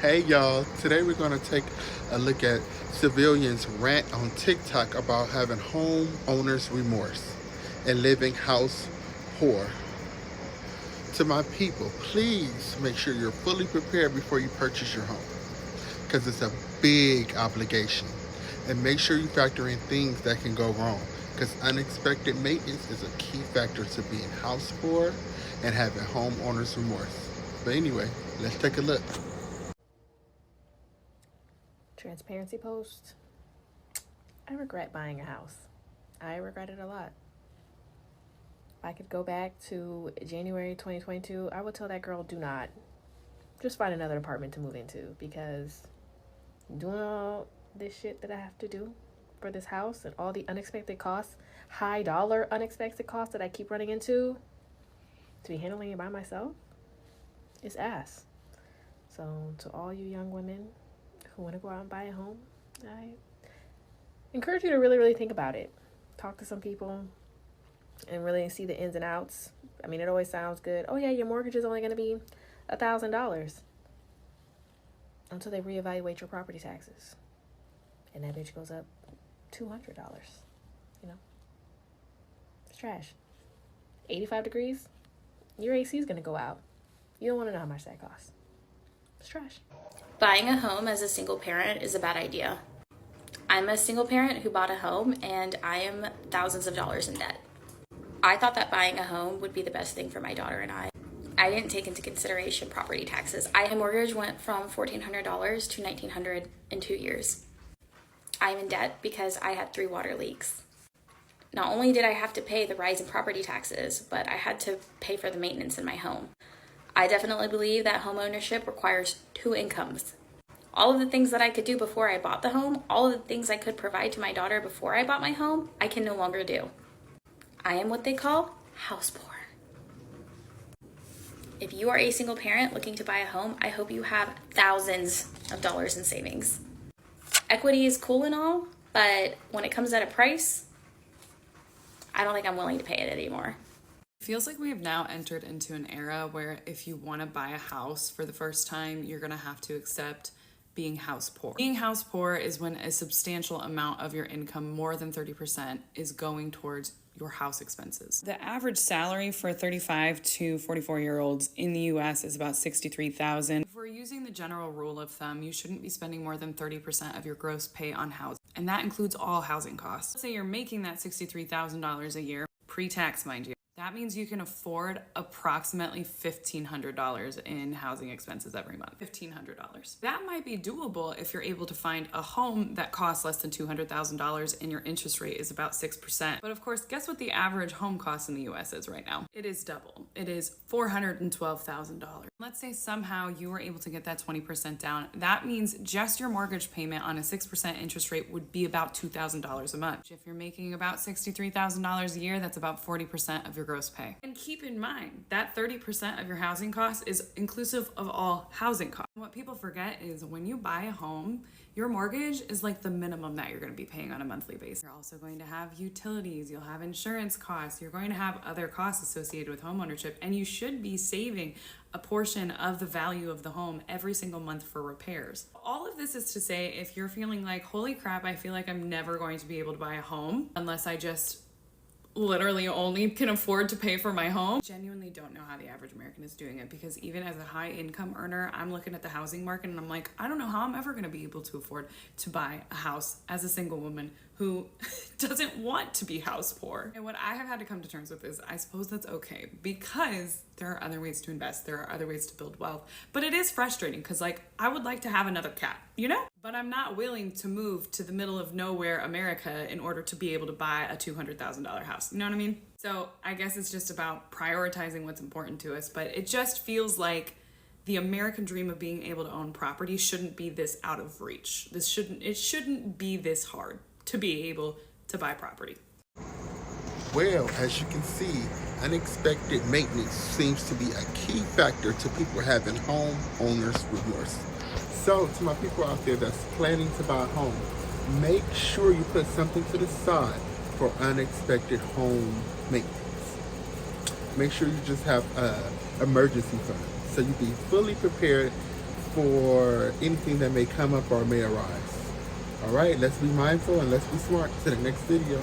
Hey y'all, today we're going to take a look at civilians rant on TikTok about having homeowners remorse and living house poor. To my people, please make sure you're fully prepared before you purchase your home because it's a big obligation. And make sure you factor in things that can go wrong because unexpected maintenance is a key factor to being house poor and having homeowners remorse. But anyway, let's take a look. Transparency post. I regret buying a house. I regret it a lot. If I could go back to January 2022, I would tell that girl, do not. Just find another apartment to move into, because doing all this shit that I have to do for this house and all the unexpected costs, high dollar unexpected costs that I keep running into, to be handling it by myself is ass. So to all you young women who want to go out and buy a home, I encourage you to really think about it. Talk to some people and really see the ins and outs. I mean, it always sounds good. Oh yeah, your mortgage is only going to be $1,000 until they reevaluate your property taxes, and that bitch goes up $200. You know, it's trash. 85 degrees, your AC is going to go out. You don't want to know how much that costs. It's trash. Buying a home as a single parent is a bad idea. I'm a single parent who bought a home and I am thousands of dollars in debt. I thought that buying a home would be the best thing for my daughter and I. I didn't take into consideration property taxes. My mortgage went from $1,400 to $1,900 in 2 years. I'm in debt because I had 3 water leaks. Not only did I have to pay the rise in property taxes, but I had to pay for the maintenance in my home. I definitely believe that home ownership requires 2 incomes. All of the things that I could do before I bought the home, all of the things I could provide to my daughter before I bought my home, I can no longer do. I am what they call house poor. If you are a single parent looking to buy a home, I hope you have thousands of dollars in savings. Equity is cool and all, but when it comes at a price, I don't think I'm willing to pay it anymore. It feels like we have now entered into an era where if you want to buy a house for the first time, you're going to have to accept being house poor. Being house poor is when a substantial amount of your income, more than 30%, is going towards your house expenses. The average salary for 35 to 44-year-olds in the US is about $63,000. If we're using the general rule of thumb, you shouldn't be spending more than 30% of your gross pay on housing, and that includes all housing costs. Let's say you're making that $63,000 a year, pre-tax, mind you. That means you can afford approximately $1,500 in housing expenses every month. $1,500. That might be doable if you're able to find a home that costs less than $200,000 and your interest rate is about 6%. But of course, guess what the average home cost in the US is right now? It is double. It is $412,000. Let's say somehow you were able to get that 20% down. That means just your mortgage payment on a 6% interest rate would be about $2,000 a month. If you're making about $63,000 a year, that's about 40% of your gross pay. And keep in mind that 30% of your housing costs is inclusive of all housing costs. What people forget is when you buy a home, your mortgage is like the minimum that you're going to be paying on a monthly basis. You're also going to have utilities, you'll have insurance costs, you're going to have other costs associated with homeownership, and you should be saving a portion of the value of the home every single month for repairs. All of this is to say, if you're feeling like, holy crap, I feel like I'm never going to be able to buy a home unless I just literally only can afford to pay for my home. I genuinely don't know how the average American is doing it, because even as a high income earner, I'm looking at the housing market and I'm like, I don't know how I'm ever going to be able to afford to buy a house as a single woman who doesn't want to be house poor. And what I have had to come to terms with is I suppose that's okay, because there are other ways to invest, there are other ways to build wealth. But it is frustrating because, like, I would like to have another cat, you know? But I'm not willing to move to the middle of nowhere America in order to be able to buy a $200,000 house. You know what I mean? So I guess it's just about prioritizing what's important to us. But it just feels like the American dream of being able to own property shouldn't be this out of reach. It shouldn't be this hard to be able to buy property. Well, as you can see, unexpected maintenance seems to be a key factor to people having homeowners remorse. So to my people out there that's planning to buy a home, make sure you put something to the side for unexpected home maintenance. Make sure you just have emergency funds so you be fully prepared for anything that may come up or may arise. All right, let's be mindful and let's be smart. To the next video.